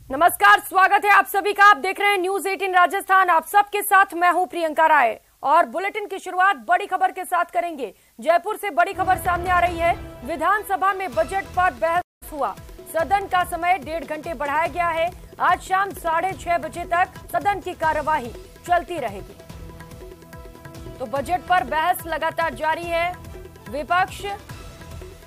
नमस्कार, स्वागत है आप सभी का। आप देख रहे हैं न्यूज 18 राजस्थान। आप सबके साथ मैं हूं प्रियंका राय और बुलेटिन की शुरुआत बड़ी खबर के साथ करेंगे। जयपुर से बड़ी खबर सामने आ रही है। विधानसभा में बजट पर बहस हुआ। सदन का समय 1.5 घंटे बढ़ाया गया है। आज शाम 6:30 बजे तक सदन की कार्यवाही चलती रहेगी। तो बजट पर बहस लगातार जारी है। विपक्ष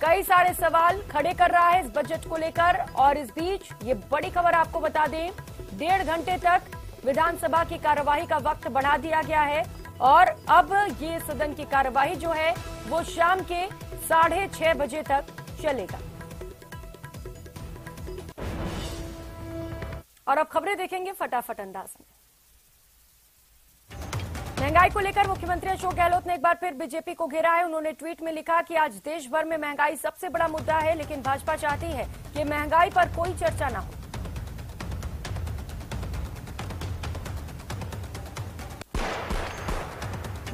कई सारे सवाल खड़े कर रहा है इस बजट को लेकर और इस बीच ये बड़ी खबर आपको बता दें, 1.5 घंटे तक विधानसभा की कार्यवाही का वक्त बढ़ा दिया गया है और अब ये सदन की कार्यवाही जो है वो शाम के 6:30 बजे तक चलेगा। और अब खबरें देखेंगे फटाफट अंदाज में। महंगाई को लेकर मुख्यमंत्री अशोक गहलोत ने एक बार फिर बीजेपी को घेरा है। उन्होंने ट्वीट में लिखा कि आज देश भर में महंगाई सबसे बड़ा मुद्दा है, लेकिन भाजपा चाहती है कि महंगाई पर कोई चर्चा ना हो।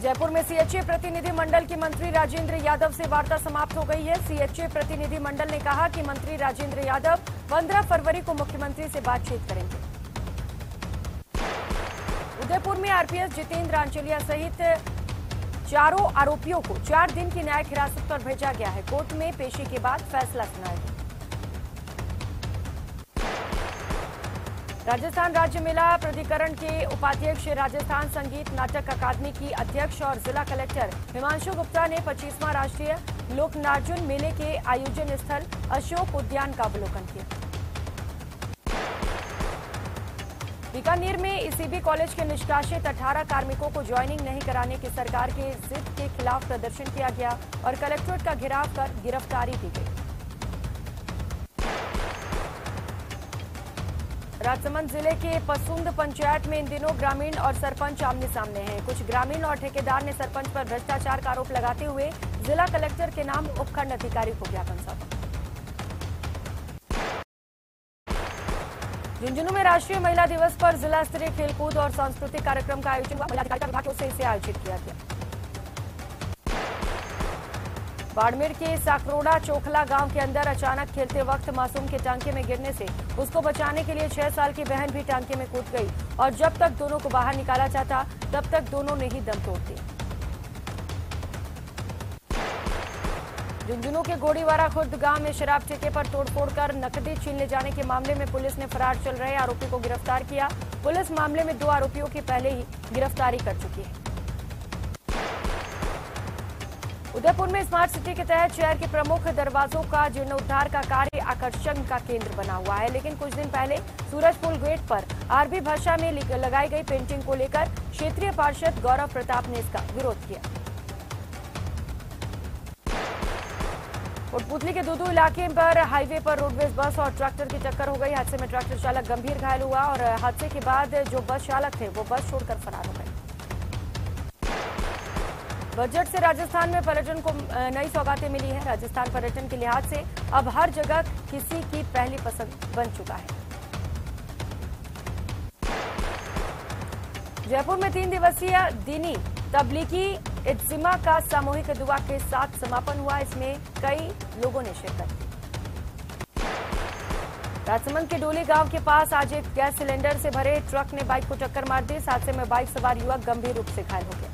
जयपुर में सीएचए प्रतिनिधि मंडल की मंत्री राजेंद्र यादव से वार्ता समाप्त हो गई है। सीएचए प्रतिनिधि मंडल ने कहा कि मंत्री राजेंद्र यादव 15 फरवरी को मुख्यमंत्री से बातचीत करेंगे। उदयपुर में आरपीएस जितेंद्र आंचलिया सहित 4 आरोपियों को 4 दिन की न्यायिक हिरासत पर भेजा गया है। कोर्ट में पेशी के बाद फैसला सुनाया गया। राजस्थान राज्य मेला प्राधिकरण के उपाध्यक्ष, राजस्थान संगीत नाटक अकादमी की अध्यक्ष और जिला कलेक्टर हिमांशु गुप्ता ने 25वां राष्ट्रीय लोकनार्जुन मेले के आयोजन स्थल अशोक उद्यान का अवलोकन किया। बीकानेर में ईसीबी कॉलेज के निष्कासित 18 कार्मिकों को ज्वाइनिंग नहीं कराने की सरकार के जिद के खिलाफ प्रदर्शन किया गया और कलेक्ट्रेट का घेराव कर गिरफ्तारी दी गई। राजसमंद जिले के पसुंद पंचायत में इन दिनों ग्रामीण और सरपंच आमने सामने हैं। कुछ ग्रामीण और ठेकेदार ने सरपंच पर भ्रष्टाचार का आरोप लगाते हुए जिला कलेक्टर के नाम उपखंड अधिकारी को ज्ञापन सौंपा। झुंझुनू में राष्ट्रीय महिला दिवस पर जिला स्तरीय खेलकूद और सांस्कृतिक कार्यक्रम का आयोजन हुआ। महिला अधिकारिता विभाग की ओर से इसे आयोजित किया गया। बाड़मेर के साकरोड़ा चोखला गांव के अंदर अचानक खेलते वक्त मासूम के टांके में गिरने से उसको बचाने के लिए 6 साल की बहन भी टांके में कूद गई और जब तक दोनों को बाहर निकाला जाता तब तक दोनों ने ही दम तोड़ दिया। झुंझुनू के गोड़ीवारा खुर्द गांव में शराब ठेके पर तोड़फोड़ कर नकदी छीन ले जाने के मामले में पुलिस ने फरार चल रहे आरोपी को गिरफ्तार किया। पुलिस मामले में 2 आरोपियों की पहले ही गिरफ्तारी कर चुकी है। उदयपुर में स्मार्ट सिटी के तहत शहर के प्रमुख दरवाजों का जीर्णोद्धार का कार्य आकर्षण का केंद्र बना हुआ है, लेकिन कुछ दिन पहले सूरजपुर गेट पर आरबी भाषा में लगाई गई पेंटिंग को लेकर क्षेत्रीय पार्षद गौरव प्रताप ने इसका विरोध किया। कोटपुतली के दूदू इलाके पर हाईवे पर रोडवेज बस और ट्रैक्टर की टक्कर हो गई। हादसे में ट्रैक्टर चालक गंभीर घायल हुआ और हादसे के बाद जो बस चालक थे वो बस छोड़कर फरार हो गए। बजट से राजस्थान में पर्यटन को नई सौगातें मिली है। राजस्थान पर्यटन के लिहाज से अब हर जगह किसी की पहली पसंद बन चुका है। जयपुर में 3 दिवसीय दीनी तबलीगी इज्तिमा का सामूहिक दुआ के साथ समापन हुआ। इसमें कई लोगों ने शिरकत की। राजसमंद के डोली गांव के पास आज एक गैस सिलेंडर से भरे ट्रक ने बाइक को टक्कर मार दी। इस हादसे में बाइक सवार युवक गंभीर रूप से घायल हो गया।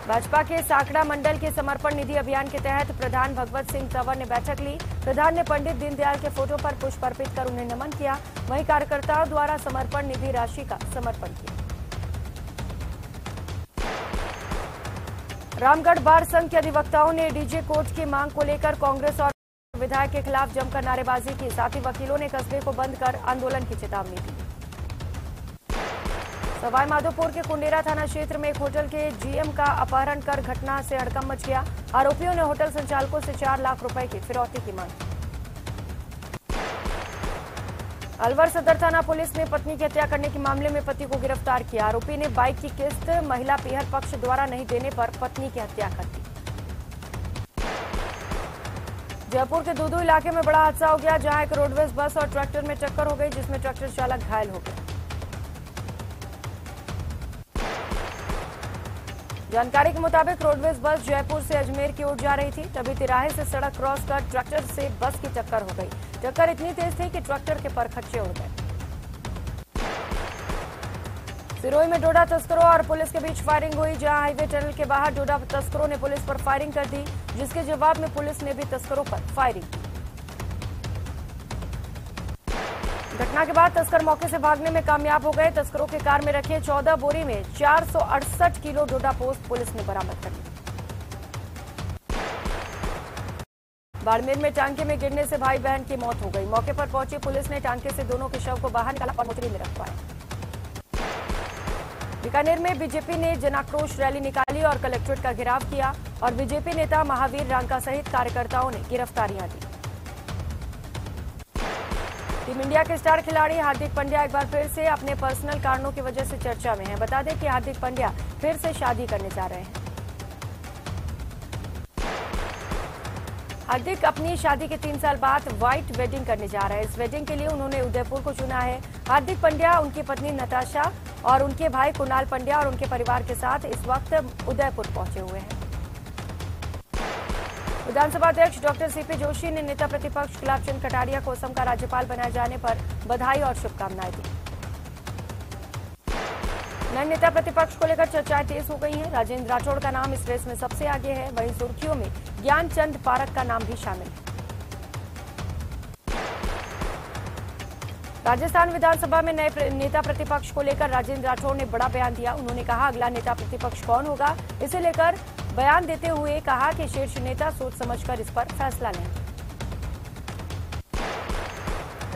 भाजपा के साकड़ा मंडल के समर्पण निधि अभियान के तहत प्रधान भगवत सिंह तंवर ने बैठक ली। प्रधान ने पंडित दीनदयाल के फोटो पर पुष्प अर्पित कर उन्हें नमन किया। वहीं कार्यकर्ताओं द्वारा समर्पण निधि राशि का समर्पण किया। रामगढ़ बार संघ के अधिवक्ताओं ने डीजे कोर्ट की मांग को लेकर कांग्रेस और विधायक के खिलाफ जमकर नारेबाजी की। साथ ही वकीलों ने कस्बे को बंद कर आंदोलन की चेतावनी दी। सवाई माधोपुर के कुंडेरा थाना क्षेत्र में एक होटल के जीएम का अपहरण कर घटना से हड़कंप मच गया। आरोपियों ने होटल संचालकों से 4 लाख रुपए की फिरौती की मांग की। अलवर सदर थाना पुलिस ने पत्नी की हत्या करने के मामले में पति को गिरफ्तार किया। आरोपी ने बाइक की किस्त महिला पीहर पक्ष द्वारा नहीं देने पर पत्नी की हत्या कर दी। जयपुर के दूदू इलाके में बड़ा हादसा हो गया, जहां एक रोडवेज बस और ट्रैक्टर में टक्कर हो गई, जिसमें ट्रैक्टर चालक घायल हो गया। जानकारी के मुताबिक रोडवेज बस जयपुर से अजमेर की ओर जा रही थी, तभी तिराहे से सड़क क्रॉस कर ट्रैक्टर से बस की टक्कर हो गई। टक्कर इतनी तेज थी कि ट्रैक्टर के परखच्चे उड़ गए। सिरोही में डोडा तस्करों और पुलिस के बीच फायरिंग हुई, जहां हाईवे टनल के बाहर डोडा तस्करों ने पुलिस पर फायरिंग कर दी, जिसके जवाब में पुलिस ने भी तस्करों पर फायरिंग की। घटना के बाद तस्कर मौके से भागने में कामयाब हो गए। तस्करों के कार में रखे 14 बोरी में 468 किलो डोडा पोस्त पुलिस ने बरामद कर लिया। बाड़मेर में टांके में गिरने से भाई बहन की मौत हो गई। मौके पर पहुंची पुलिस ने टांके से दोनों के शव को बाहर निकाला और मोचरी में रखवाया। बीकानेर में बीजेपी ने जनाक्रोश रैली निकाली और कलेक्ट्रेट का घेराव किया और बीजेपी नेता महावीर रांका सहित कार्यकर्ताओं ने गिरफ्तारियां दी। टीम इंडिया के स्टार खिलाड़ी हार्दिक पांड्या एक बार फिर से अपने पर्सनल कारणों की वजह से चर्चा में हैं। बता दें कि हार्दिक पांड्या फिर से शादी करने जा रहे हैं। हार्दिक अपनी शादी के 3 साल बाद व्हाइट वेडिंग करने जा रहे हैं। इस वेडिंग के लिए उन्होंने उदयपुर को चुना है। हार्दिक पांड्या, उनकी पत्नी नताशा और उनके भाई कुणाल पांड्या और उनके परिवार के साथ इस वक्त उदयपुर पहुंचे हुए हैं। विधानसभा अध्यक्ष डॉक्टर सीपी जोशी ने नेता प्रतिपक्ष गुलाब चंद कटारिया को असम का राज्यपाल बनाए जाने पर बधाई और शुभकामनाएं दी। नए नेता प्रतिपक्ष को लेकर चर्चाएं तेज हो गई हैं। राजेंद्र राठौड़ का नाम इस रेस में सबसे आगे है, वहीं सुर्खियों में ज्ञानचंद पारख का नाम भी शामिल है। राजस्थान विधानसभा में नए नेता प्रतिपक्ष को लेकर राजेंद्र राठौड़ ने बड़ा बयान दिया। उन्होंने कहा अगला नेता प्रतिपक्ष कौन होगा, इसे लेकर बयान देते हुए कहा कि शीर्ष नेता सोच समझकर इस पर फैसला लें।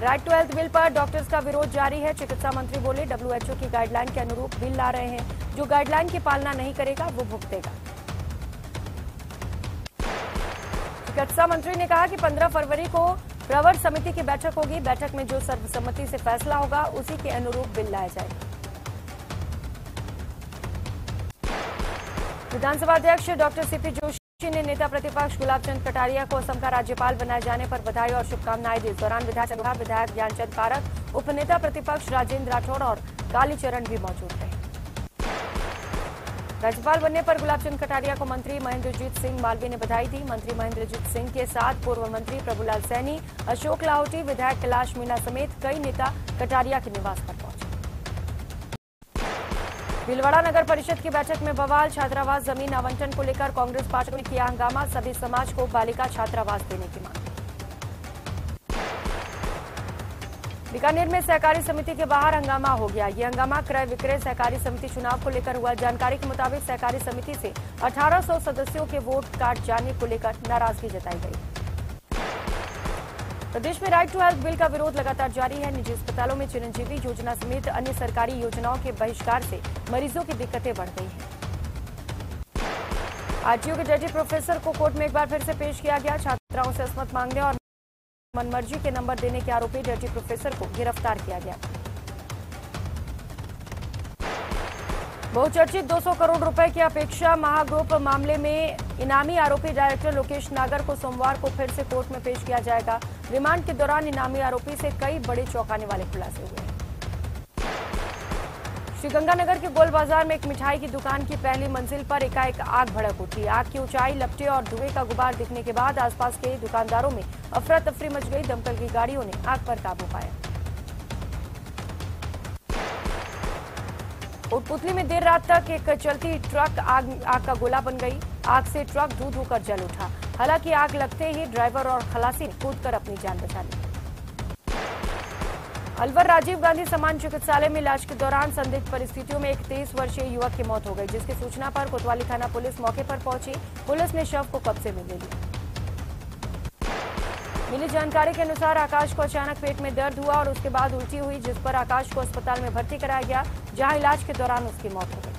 राइट टू हेल्थ बिल पर डॉक्टर्स का विरोध जारी है। चिकित्सा मंत्री बोले डब्ल्यूएचओ की गाइडलाइन के अनुरूप बिल ला रहे हैं, जो गाइडलाइन की पालना नहीं करेगा वो भुगतेगा। चिकित्सा मंत्री ने कहा कि 15 फरवरी को प्रवर समिति की बैठक होगी। बैठक में जो सर्वसम्मति से फैसला होगा उसी के अनुरूप बिल लाया जाएगा। विधानसभा अध्यक्ष डॉक्टर सीपी जोशी ने नेता प्रतिपक्ष गुलाब चंद कटारिया को असम का राज्यपाल बनाए जाने पर बधाई और शुभकामनाएं दी। इस दौरान विधायक ज्ञानचंद पारख, उपनेता प्रतिपक्ष राजेंद्र राठौड़ और कालीचरण भी मौजूद रहे। राज्यपाल बनने पर गुलाब चंद कटारिया को मंत्री महेंद्रजीत सिंह मालवीय ने बधाई दी। मंत्री महेंद्रजीत सिंह के साथ पूर्व मंत्री प्रभुलाल सैनी, अशोक लाहौटी, विधायक कैलाश मीणा समेत कई नेता कटारिया के निवास पर पहुंचे। भीलवाड़ा नगर परिषद की बैठक में बवाल। छात्रावास जमीन आवंटन को लेकर कांग्रेस पार्टी ने किया हंगामा। सभी समाज को बालिका छात्रावास देने की मांग। बीकानेर में सहकारी समिति के बाहर हंगामा हो गया। ये हंगामा क्रय विक्रय सहकारी समिति चुनाव को लेकर हुआ। जानकारी के मुताबिक सहकारी समिति से 1800 सदस्यों के वोट काट जाने को लेकर नाराजगी जताई गई। प्रदेश में राइट टू हेल्थ बिल का विरोध लगातार जारी है। निजी अस्पतालों में चिरंजीवी योजना समेत अन्य सरकारी योजनाओं के बहिष्कार से मरीजों की दिक्कतें बढ़ गई हैं। आरटीओ के जज प्रोफेसर को कोर्ट में एक बार फिर से पेश किया गया। छात्राओं से असमत मांगने और मनमर्जी के नंबर देने के आरोपी जज प्रोफेसर को गिरफ्तार किया गया। बहुचर्चित 200 करोड़ रुपए की अपेक्षा महाग्रुप मामले में इनामी आरोपी डायरेक्टर लोकेश नागर को सोमवार को फिर से कोर्ट में पेश किया जाएगा। रिमांड के दौरान इनामी आरोपी से कई बड़े चौंकाने वाले खुलासे हुए हैं। श्रीगंगानगर के गोल बाजार में एक मिठाई की दुकान की पहली मंजिल पर एकाएक आग भड़क उठी। आग की ऊंचाई, लपटे और धुएं का गुबार दिखने के बाद आसपास के दुकानदारों में अफरा तफरी मच गई। दमकल की गाड़ियों ने आग पर काबू पाया। कोटपुतली में देर रात तक एक चलती ट्रक आग का गोला बन गई। आग से ट्रक धू धू कर जल उठा। हालांकि आग लगते ही ड्राइवर और खलासी ने कूदकर अपनी जान बचा ली। अलवर राजीव गांधी समान चिकित्सालय में इलाज के दौरान संदिग्ध परिस्थितियों में एक 23 वर्षीय युवक की मौत हो गई, जिसकी सूचना पर कोतवाली थाना पुलिस मौके पर पहुंची। पुलिस ने शव को कब्जे में ले लिया। मिली जानकारी के अनुसार आकाश को अचानक पेट में दर्द हुआ और उसके बाद उल्टी हुई, जिस पर आकाश को अस्पताल में भर्ती कराया गया, जहां इलाज के दौरान उसकी मौत हो गई।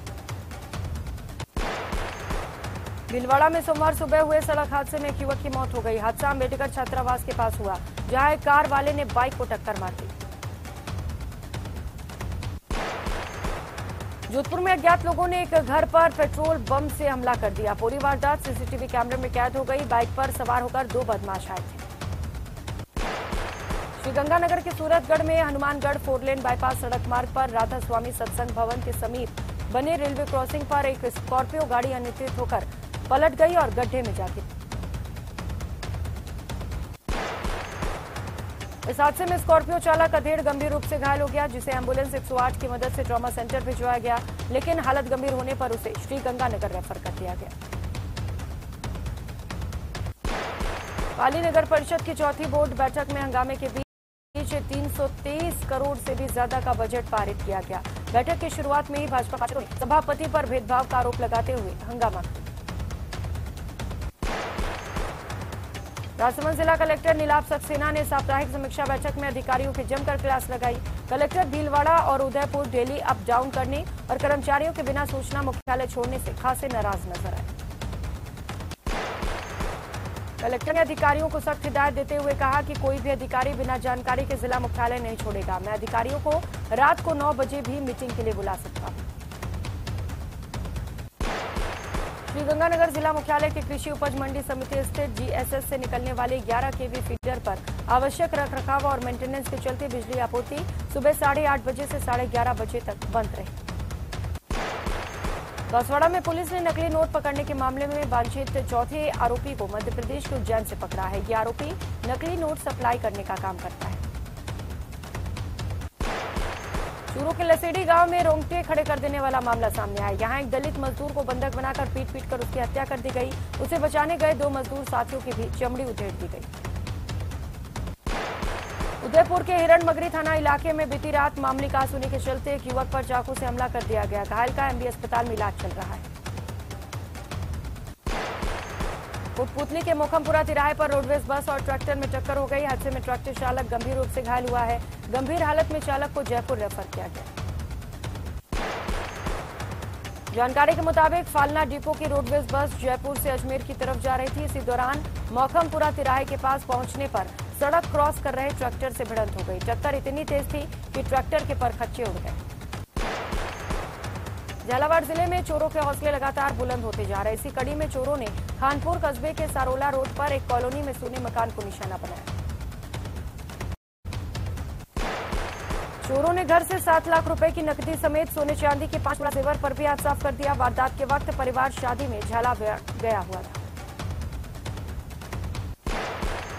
भीलवाड़ा में सोमवार सुबह हुए सड़क हादसे में एक युवक की मौत हो गई। हादसा अम्बेडकर छात्रावास के पास हुआ, जहां एक कार वाले ने बाइक को टक्कर मार दी। जोधपुर में अज्ञात लोगों ने एक घर पर पेट्रोल बम से हमला कर दिया। पूरी वारदात सीसीटीवी कैमरे में कैद हो गई। बाइक पर सवार होकर 2 बदमाश आए थे। श्रीगंगानगर के सूरतगढ़ में हनुमानगढ़ 4 लेन बाईपास सड़क मार्ग पर राधा स्वामी सत्संग भवन के समीप बने रेलवे क्रॉसिंग पर एक स्कॉर्पियो गाड़ी अनियंत्रित होकर पलट गई और गड्ढे में जा गिरी। इस हादसे में स्कॉर्पियो चालक अधेड़ गंभीर रूप से घायल हो गया, जिसे एम्बुलेंस 108 की मदद से ट्रॉमा सेंटर भिजवाया गया, लेकिन हालत गंभीर होने पर उसे श्रीगंगानगर रेफर कर दिया गया। पाली नगर परिषद की चौथी बोर्ड बैठक में हंगामे के बीच 323 करोड़ से भी ज्यादा का बजट पारित किया गया। बैठक की शुरुआत में ही भाजपा पार्षदों ने सभापति पर भेदभाव का आरोप लगाते हुए हंगामा किया। राजसमंद जिला कलेक्टर नीलाभ सक्सेना ने साप्ताहिक समीक्षा बैठक में अधिकारियों की जमकर क्लास लगाई। कलेक्टर भीलवाड़ा और उदयपुर डेली अप डाउन करने और कर्मचारियों के बिना सूचना मुख्यालय छोड़ने से खासे नाराज नजर आए। कलेक्टर ने अधिकारियों को सख्त हिदायत देते हुए कहा कि कोई भी अधिकारी बिना जानकारी के जिला मुख्यालय नहीं छोड़ेगा। मैं अधिकारियों को रात को 9 बजे भी मीटिंग के लिए बुला सकता हूं। श्रीगंगानगर जिला मुख्यालय के कृषि उपज मंडी समिति स्थित जीएसएस से निकलने वाले 11 केवी फीडर पर आवश्यक रखरखाव और मेंटेनेंस के चलते बिजली आपूर्ति सुबह 8:30 बजे से 11:30 बजे तक बंद रही। बांसवाड़ा में पुलिस ने नकली नोट पकड़ने के मामले में वांछित चौथे आरोपी को मध्य प्रदेश के उज्जैन से पकड़ा है। ये आरोपी नकली नोट सप्लाई करने का काम करता है। चूरू के लसेड़ी गांव में रोंगटे खड़े कर देने वाला मामला सामने आया। यहां एक दलित मजदूर को बंधक बनाकर पीट कर उसकी हत्या कर दी गई। उसे बचाने गए 2 मजदूर साथियों की भी चमड़ी उधेड़ दी गई। उदयपुर के हिरणमगरी थाना इलाके में बीती रात मामूली कहासुनी के चलते एक युवक पर चाकू से हमला कर दिया गया। घायल का एमबी अस्पताल में इलाज चल रहा है। कोटपुतली के मोखमपुरा तिराहे पर रोडवेज बस और ट्रैक्टर में टक्कर हो गई। हादसे में ट्रैक्टर चालक गंभीर रूप से घायल हुआ है। गंभीर हालत में चालक को जयपुर रेफर किया गया। जानकारी के मुताबिक फालना डिपो की रोडवेज बस जयपुर से अजमेर की तरफ जा रही थी। इसी दौरान मोखमपुरा तिराहे के पास पहुंचने पर सड़क क्रॉस कर रहे ट्रैक्टर से भिड़ंत हो गई। टक्कर इतनी तेज थी कि ट्रैक्टर के परखच्चे उड़ गए। झालावाड़ जिले में चोरों के हौसले लगातार बुलंद होते जा रहे। इसी कड़ी में चोरों ने खानपुर कस्बे के सारोला रोड पर एक कॉलोनी में सोने मकान को निशाना बनाया। चोरों ने घर से 7 लाख रुपए की नकदी समेत सोने चांदी के 5 बड़ा जेवर पर भी हाथ साफ कर दिया। वारदात के वक्त परिवार शादी में झाला गया हुआ था।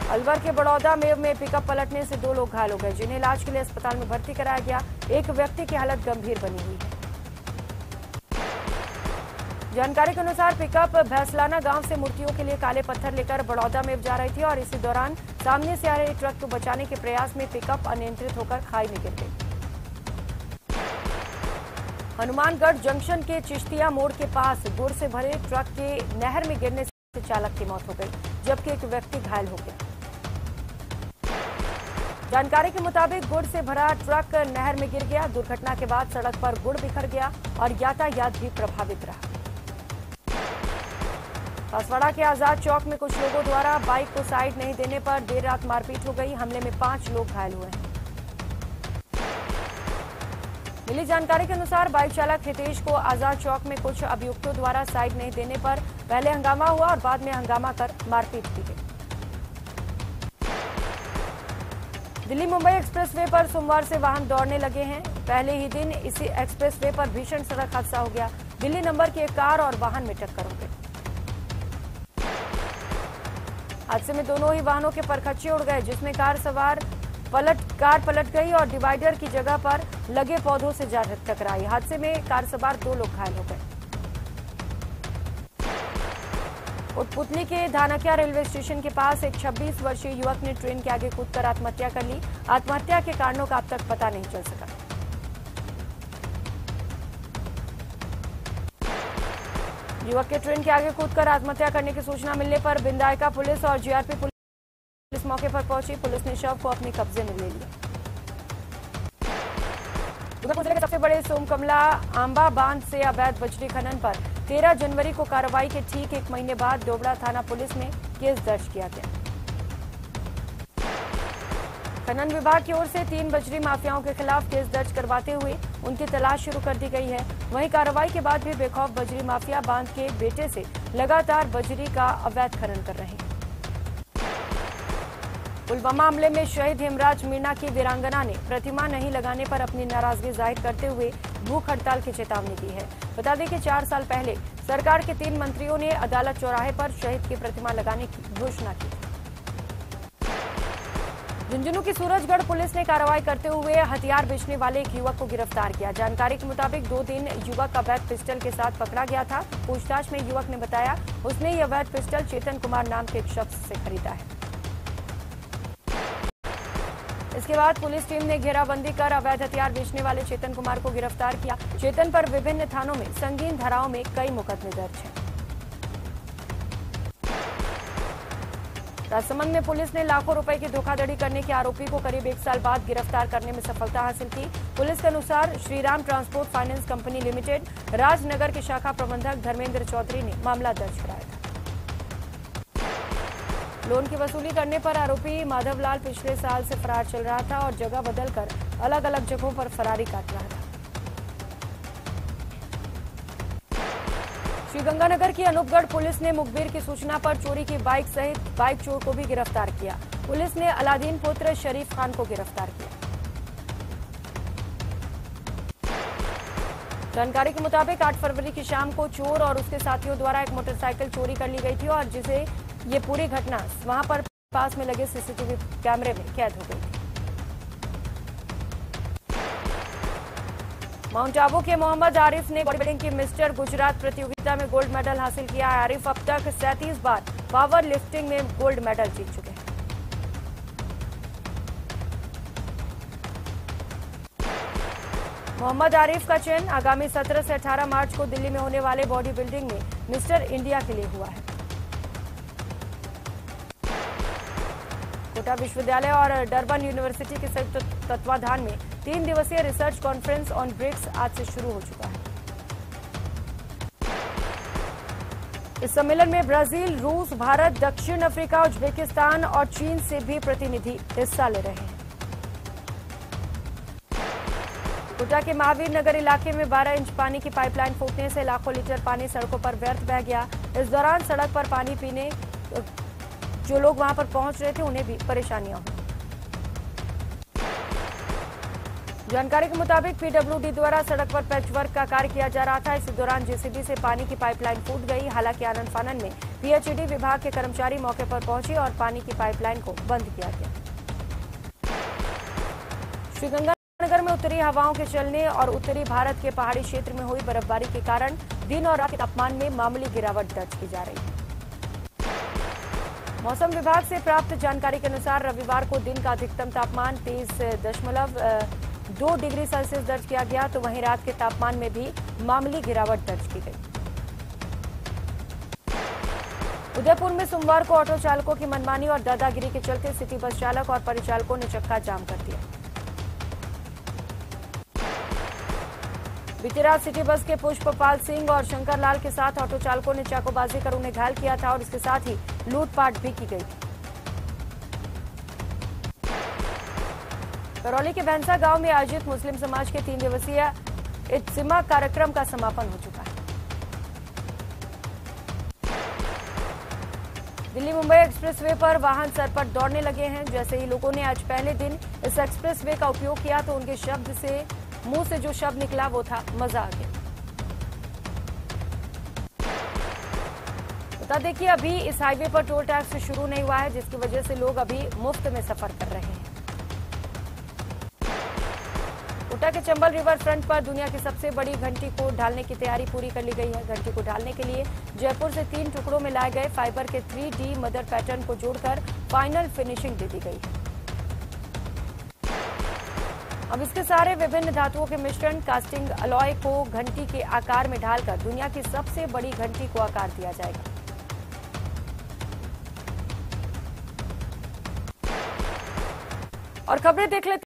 अलवर के बड़ौदा में पिकअप पलटने से 2 लोग घायल हो गए, जिन्हें इलाज के लिए अस्पताल में भर्ती कराया गया। एक व्यक्ति की हालत गंभीर बनी हुई है। जानकारी के अनुसार पिकअप भैंसलाना गांव से मूर्तियों के लिए काले पत्थर लेकर बड़ौदा में जा रही थी और इसी दौरान सामने से आ रहे ट्रक को बचाने के प्रयास में पिकअप अनियंत्रित होकर खाई में गिर गई। हनुमानगढ़ जंक्शन के चिश्तिया मोड़ के पास गुड़ से भरे ट्रक के नहर में गिरने से चालक की मौत हो गई, जबकि एक व्यक्ति घायल हो गया। जानकारी के मुताबिक गुड़ से भरा ट्रक नहर में गिर गया। दुर्घटना के बाद सड़क पर गुड़ बिखर गया और यातायात भी प्रभावित रहा। बांसवाड़ा के आजाद चौक में कुछ लोगों द्वारा बाइक को साइड नहीं देने पर देर रात मारपीट हो गई। हमले में 5 लोग घायल हुए हैं। मिली जानकारी के अनुसार बाइक चालक हितेश को आजाद चौक में कुछ अभियुक्तों द्वारा साइड नहीं देने पर पहले हंगामा हुआ और बाद में हंगामा कर मारपीट की गई। दिल्ली मुंबई एक्सप्रेसवे पर सोमवार से वाहन दौड़ने लगे हैं। पहले ही दिन इसी एक्सप्रेसवे पर भीषण सड़क हादसा हो गया। दिल्ली नंबर की एक कार और वाहन में टक्कर हो गई। हादसे में दोनों ही वाहनों के परखच्चे उड़ गए, जिसमें कार पलट गई और डिवाइडर की जगह पर लगे पौधों से जा टकराई। हादसे में कार सवार 2 लोग घायल हो गए। कोटपुतली के धानक्या रेलवे स्टेशन के पास एक 26 वर्षीय युवक ने ट्रेन के आगे कूदकर आत्महत्या कर ली। आत्महत्या के कारणों का अब तक पता नहीं चल सका। युवक के ट्रेन के आगे कूदकर आत्महत्या करने की सूचना मिलने पर बिंदायका पुलिस और जीआरपी पुलिस मौके पर पहुंची। पुलिस ने शव को अपने कब्जे में ले लिया। उधर जिले के सबसे बड़े सोमकमला आंबा बांध से अवैध बजरी खनन पर 13 जनवरी को कार्रवाई के ठीक 1 महीने बाद डोबड़ा थाना पुलिस में केस दर्ज किया गया। खनन विभाग की ओर से 3 बजरी माफियाओं के खिलाफ केस दर्ज करवाते हुए उनकी तलाश शुरू कर दी गई है। वहीं कार्रवाई के बाद भी बेखौफ बजरी माफिया बांध के बेटे से लगातार बजरी का अवैध खनन कर रहे हैं। पुलवामा हमले में शहीद हेमराज मीणा की वीरांगना ने प्रतिमा नहीं लगाने पर अपनी नाराजगी जाहिर करते हुए भूख हड़ताल की चेतावनी दी है। बता दें कि 4 साल पहले सरकार के 3 मंत्रियों ने अदालत चौराहे पर शहीद की प्रतिमा लगाने की घोषणा की। झुंझुनू की सूरजगढ़ पुलिस ने कार्रवाई करते हुए हथियार बेचने वाले एक युवक को गिरफ्तार किया। जानकारी के मुताबिक 2 दिन युवक अवैध पिस्टल के साथ पकड़ा गया था। पूछताछ में युवक ने बताया उसने ये अवैध पिस्टल चेतन कुमार नाम के एक शख्स से खरीदा है। इसके बाद पुलिस टीम ने घेराबंदी कर अवैध हथियार बेचने वाले चेतन कुमार को गिरफ्तार किया। चेतन पर विभिन्न थानों में संगीन धाराओं में कई मुकदमे दर्ज हैं। राजसमंद में पुलिस ने लाखों रुपए की धोखाधड़ी करने के आरोपी को करीब 1 साल बाद गिरफ्तार करने में सफलता हासिल की। पुलिस के अनुसार Shriram transport finance company limited Rajnagar के शाखा प्रबंधक धर्मेंद्र चौधरी ने मामला दर्ज कराया था। लोन की वसूली करने पर आरोपी माधवलाल पिछले साल से फरार चल रहा था और जगह बदलकर अलग अलग जगहों पर फरारी काट रहा था। श्रीगंगानगर की अनूपगढ़ पुलिस ने मुखबिर की सूचना पर चोरी की बाइक सहित बाइक चोर को भी गिरफ्तार किया। पुलिस ने अलादीन पुत्र शरीफ खान को गिरफ्तार किया। जानकारी के मुताबिक 8 फरवरी की शाम को चोर और उसके साथियों द्वारा एक मोटरसाइकिल चोरी कर ली गई थी और जिसे ये पूरी घटना वहां पर पास में लगे सीसीटीवी कैमरे में कैद हो गई थी। माउंट आबू के मोहम्मद आरिफ ने बॉडी बिल्डिंग की मिस्टर गुजरात प्रतियोगिता में गोल्ड मेडल हासिल किया है। आरिफ अब तक 37 बार पावर लिफ्टिंग में गोल्ड मेडल जीत चुके हैं। मोहम्मद आरिफ का चयन आगामी 17 से 18 मार्च को दिल्ली में होने वाले बॉडी बिल्डिंग में मिस्टर इंडिया के लिए हुआ है। कोटा विश्वविद्यालय और डरबन यूनिवर्सिटी के संयुक्त तत्वाधान में 3 दिवसीय रिसर्च कॉन्फ्रेंस ऑन ब्रिक्स आज से शुरू हो चुका है। इस सम्मेलन में ब्राजील, रूस, भारत, दक्षिण अफ्रीका, उज्बेकिस्तान और चीन से भी प्रतिनिधि हिस्सा ले रहे हैं। कोटा के महावीर नगर इलाके में 12 इंच पानी की पाइपलाइन फूटने से लाखों लीटर पानी सड़कों पर व्यर्थ बह गया। इस दौरान सड़क पर पानी पीने जो लोग वहां पर पहुंच रहे थे उन्हें भी परेशानियां हुई। जानकारी के मुताबिक पीडब्ल्यूडी द्वारा सड़क पर पैचवर्क का कार्य किया जा रहा था। इसी दौरान जेसीबी से पानी की पाइपलाइन फूट गई। हालांकि आनन फानन में पीएचईडी विभाग के कर्मचारी मौके पर पहुंचे और पानी की पाइपलाइन को बंद किया गया। श्रीगंगानगर में उत्तरी हवाओं के चलने और उत्तरी भारत के पहाड़ी क्षेत्र में हुई बर्फबारी के कारण दिन और रात के तापमान में मामूली गिरावट दर्ज की जा रही है। मौसम विभाग से प्राप्त जानकारी के अनुसार रविवार को दिन का अधिकतम तापमान 23.2 डिग्री सेल्सियस दर्ज किया गया, तो वहीं रात के तापमान में भी मामूली गिरावट दर्ज की गई। उदयपुर में सोमवार को ऑटो चालकों की मनमानी और दादागिरी के चलते सिटी बस चालक और परिचालकों ने चक्का जाम कर दिया। बीती रात सिटी बस के पुष्पपाल सिंह और शंकर लाल के साथ ऑटो चालकों ने चाकूबाजी कर उन्हें घायल किया था और इसके साथ ही लूटपाट भी की गई। करौली के भैंसा गांव में आयोजित मुस्लिम समाज के 3 दिवसीय इज्तिमा कार्यक्रम का समापन हो चुका है। दिल्ली मुंबई एक्सप्रेसवे पर वाहन सर पर दौड़ने लगे हैं। जैसे ही लोगों ने आज पहले दिन इस एक्सप्रेसवे का उपयोग किया तो उनके शब्द से मुंह से जो शब्द निकला वो था मजा आ गया। बता दें कि अभी इस हाईवे पर टोल टैक्स शुरू नहीं हुआ है, जिसकी वजह से लोग अभी मुफ्त में सफर कर रहे हैं। कोटा के चंबल रिवर फ्रंट पर दुनिया की सबसे बड़ी घंटी को ढालने की तैयारी पूरी कर ली गई है। घंटी को ढालने के लिए जयपुर से 3 टुकड़ों में लाए गए फाइबर के 3D मदर पैटर्न को जोड़कर फाइनल फिनिशिंग दे दी गई है। अब इसके सारे विभिन्न धातुओं के मिश्रण कास्टिंग अलॉय को घंटी के आकार में ढालकर दुनिया की सबसे बड़ी घंटी को आकार दिया जाएगा। और खबरें देख लेते